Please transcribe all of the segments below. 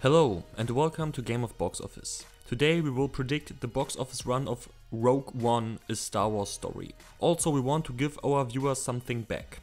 Hello and welcome to Game of Box Office. Today we will predict the box office run of Rogue One: A Star Wars Story. Also we want to give our viewers something back.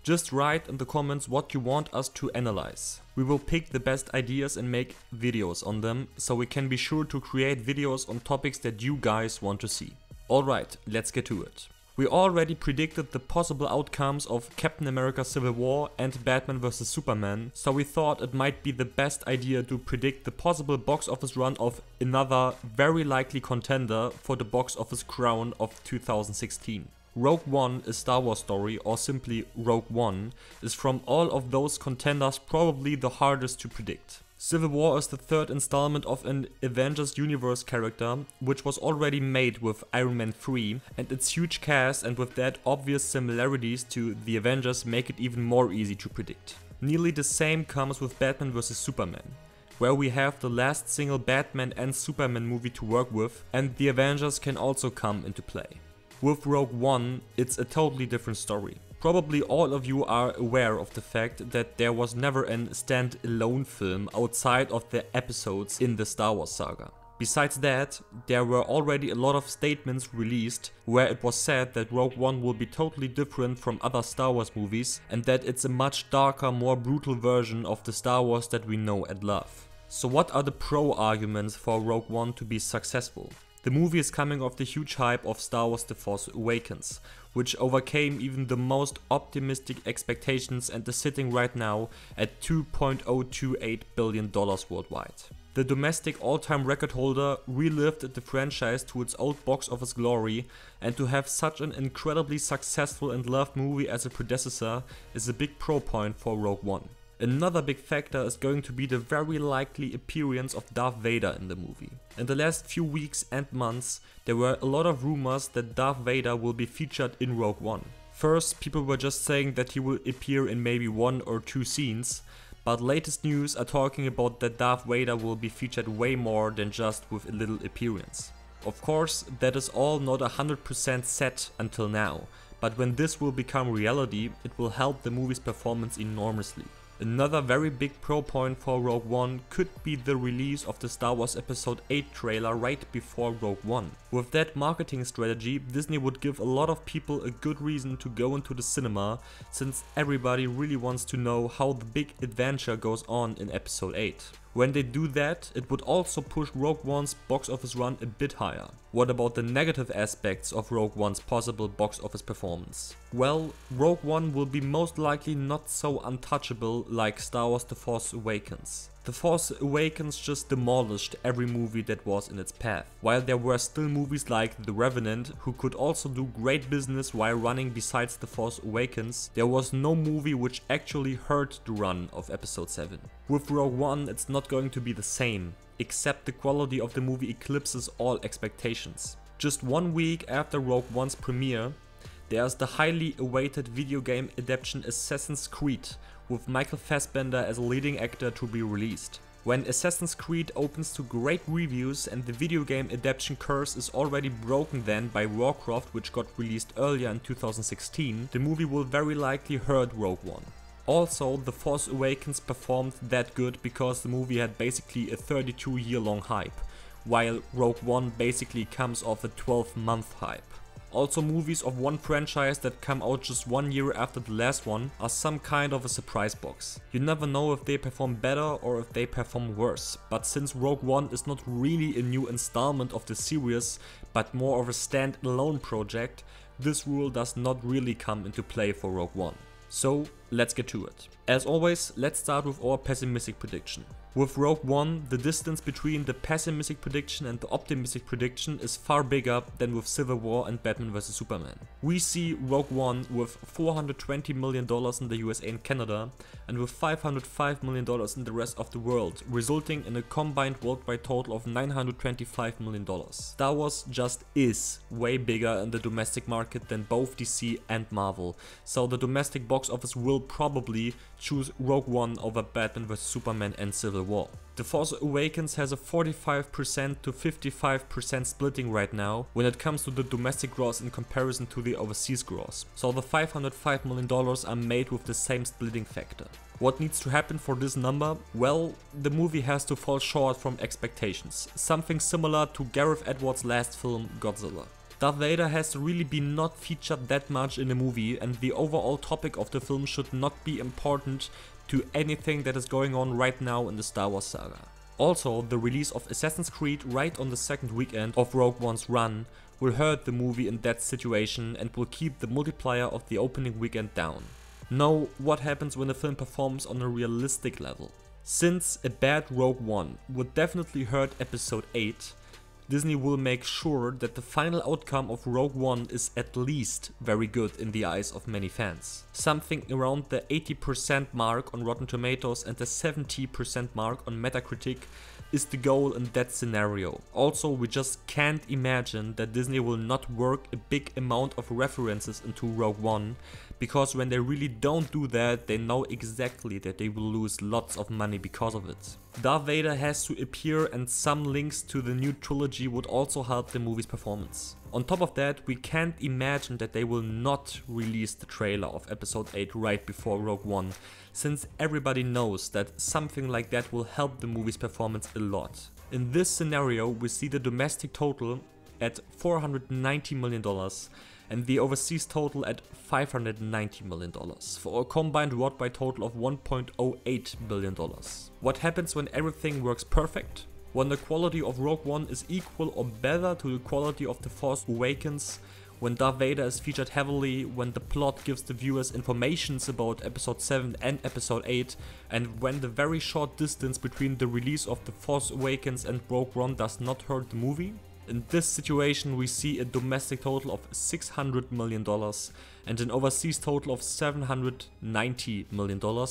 Just write in the comments what you want us to analyze. We will pick the best ideas and make videos on them, so we can be sure to create videos on topics that you guys want to see. Alright, let's get to it. We already predicted the possible outcomes of Captain America: Civil War and Batman vs Superman, so we thought it might be the best idea to predict the possible box office run of another very likely contender for the box office crown of 2016. Rogue One: A Star Wars Story, or simply Rogue One, is from all of those contenders probably the hardest to predict. Civil War is the third installment of an Avengers Universe character, which was already made with Iron Man 3, and its huge cast and with that obvious similarities to the Avengers make it even more easy to predict. Nearly the same comes with Batman vs Superman, where we have the last single Batman and Superman movie to work with, and the Avengers can also come into play. With Rogue One, it's a totally different story. Probably all of you are aware of the fact that there was never a stand-alone film outside of the episodes in the Star Wars saga. Besides that, there were already a lot of statements released where it was said that Rogue One will be totally different from other Star Wars movies and that it's a much darker, more brutal version of the Star Wars that we know and love. So what are the pro arguments for Rogue One to be successful? The movie is coming off the huge hype of Star Wars: The Force Awakens, which overcame even the most optimistic expectations and is sitting right now at $2.028 billion worldwide. The domestic all-time record holder relived the franchise to its old box office glory, and to have such an incredibly successful and loved movie as a predecessor is a big pro point for Rogue One. Another big factor is going to be the very likely appearance of Darth Vader in the movie. In the last few weeks and months, there were a lot of rumors that Darth Vader will be featured in Rogue One. First, people were just saying that he will appear in maybe 1 or 2 scenes, but latest news are talking about that Darth Vader will be featured way more than just with a little appearance. Of course, that is all not 100% set until now, but when this will become reality, it will help the movie's performance enormously. Another very big pro point for Rogue One could be the release of the Star Wars Episode 8 trailer right before Rogue One. With that marketing strategy, Disney would give a lot of people a good reason to go into the cinema, since everybody really wants to know how the big adventure goes on in Episode 8. When they do that, it would also push Rogue One's box office run a bit higher. What about the negative aspects of Rogue One's possible box office performance? Well, Rogue One will be most likely not so untouchable like Star Wars: The Force Awakens. The Force Awakens just demolished every movie that was in its path, while there were still movies like The Revenant who could also do great business while running. Besides The Force Awakens, there was no movie which actually hurt the run of Episode 7. With Rogue One, it's not going to be the same, except the quality of the movie eclipses all expectations. Just 1 week after Rogue One's premiere, there's the highly awaited video game adaptation Assassin's Creed, with Michael Fassbender as a leading actor, to be released. When Assassin's Creed opens to great reviews and the video game adaptation curse is already broken then by Warcraft, which got released earlier in 2016, the movie will very likely hurt Rogue One. Also, The Force Awakens performed that good because the movie had basically a 32-year-long hype, while Rogue One basically comes off a 12-month hype. Also, movies of one franchise that come out just 1 year after the last one are some kind of a surprise box. You never know if they perform better or if they perform worse, but since Rogue One is not really a new installment of the series, but more of a stand-alone project, this rule does not really come into play for Rogue One. So, let's get to it. As always, let's start with our pessimistic prediction. With Rogue One, the distance between the pessimistic prediction and the optimistic prediction is far bigger than with Civil War and Batman vs Superman. We see Rogue One with $420 million in the USA and Canada, and with $505 million in the rest of the world, resulting in a combined worldwide total of $925 million. Star Wars just is way bigger in the domestic market than both DC and Marvel, so the domestic box office will probably choose Rogue One over Batman vs Superman and Civil War. The Force Awakens has a 45% to 55% splitting right now when it comes to the domestic gross in comparison to the overseas gross, so the $505 million are made with the same splitting factor. What needs to happen for this number? Well, the movie has to fall short from expectations, something similar to Gareth Edwards' last film, Godzilla. Darth Vader has to really be not featured that much in the movie, and the overall topic of the film should not be important to anything that is going on right now in the Star Wars saga. Also, the release of Assassin's Creed right on the second weekend of Rogue One's run will hurt the movie in that situation and will keep the multiplier of the opening weekend down. Now, what happens when a film performs on a realistic level? Since a bad Rogue One would definitely hurt Episode 8, Disney will make sure that the final outcome of Rogue One is at least very good in the eyes of many fans. Something around the 80% mark on Rotten Tomatoes and the 70% mark on Metacritic is the goal in that scenario. Also, we just can't imagine that Disney will not work a big amount of references into Rogue One, because when they really don't do that, they know exactly that they will lose lots of money because of it. Darth Vader has to appear, and some links to the new trilogy would also help the movie's performance. On top of that, we can't imagine that they will not release the trailer of Episode 8 right before Rogue One, since everybody knows that something like that will help the movie's performance a lot. In this scenario, we see the domestic total at $490 million and the overseas total at $590 million, for a combined worldwide total of $1.08 billion. What happens when everything works perfect? When the quality of Rogue One is equal or better to the quality of The Force Awakens, when Darth Vader is featured heavily, when the plot gives the viewers informations about Episode 7 and Episode 8, and when the very short distance between the release of The Force Awakens and Rogue One does not hurt the movie. In this situation, we see a domestic total of $600 million and an overseas total of $790 million,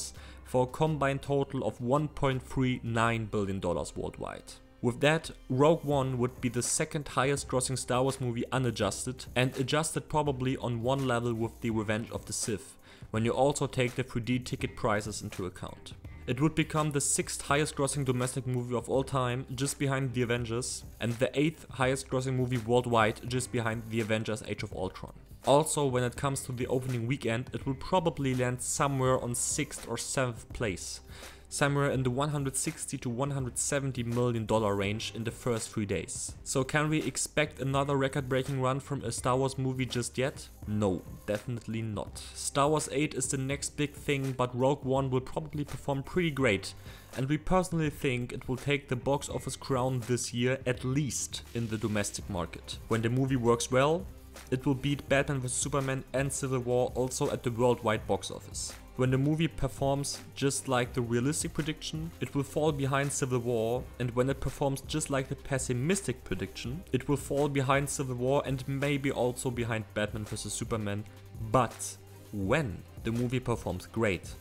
for a combined total of $1.39 billion worldwide. With that, Rogue One would be the second highest grossing Star Wars movie unadjusted, and adjusted probably on one level with The Revenge of the Sith, when you also take the 3D ticket prices into account. It would become the 6th highest grossing domestic movie of all time, just behind The Avengers, and the 8th highest grossing movie worldwide, just behind The Avengers Age of Ultron. Also, when it comes to the opening weekend, it will probably land somewhere on 6th or 7th place, somewhere in the $160 to $170 million range in the first 3 days. So can we expect another record-breaking run from a Star Wars movie just yet? No, definitely not. Star Wars 8 is the next big thing, but Rogue One will probably perform pretty great, and we personally think it will take the box office crown this year, at least in the domestic market. When the movie works well, it will beat Batman vs Superman and Civil War also at the worldwide box office. When the movie performs just like the realistic prediction, it will fall behind Civil War, and when it performs just like the pessimistic prediction, it will fall behind Civil War and maybe also behind Batman vs Superman. But when the movie performs great,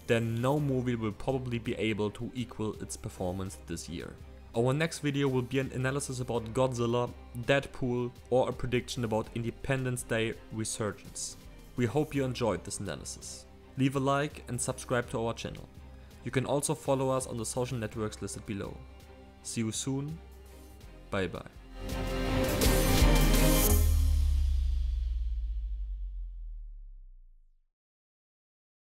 then no movie will probably be able to equal its performance this year. Our next video will be an analysis about Godzilla, Deadpool, or a prediction about Independence Day Resurgence. We hope you enjoyed this analysis. Leave a like and subscribe to our channel. You can also follow us on the social networks listed below. See you soon. Bye bye.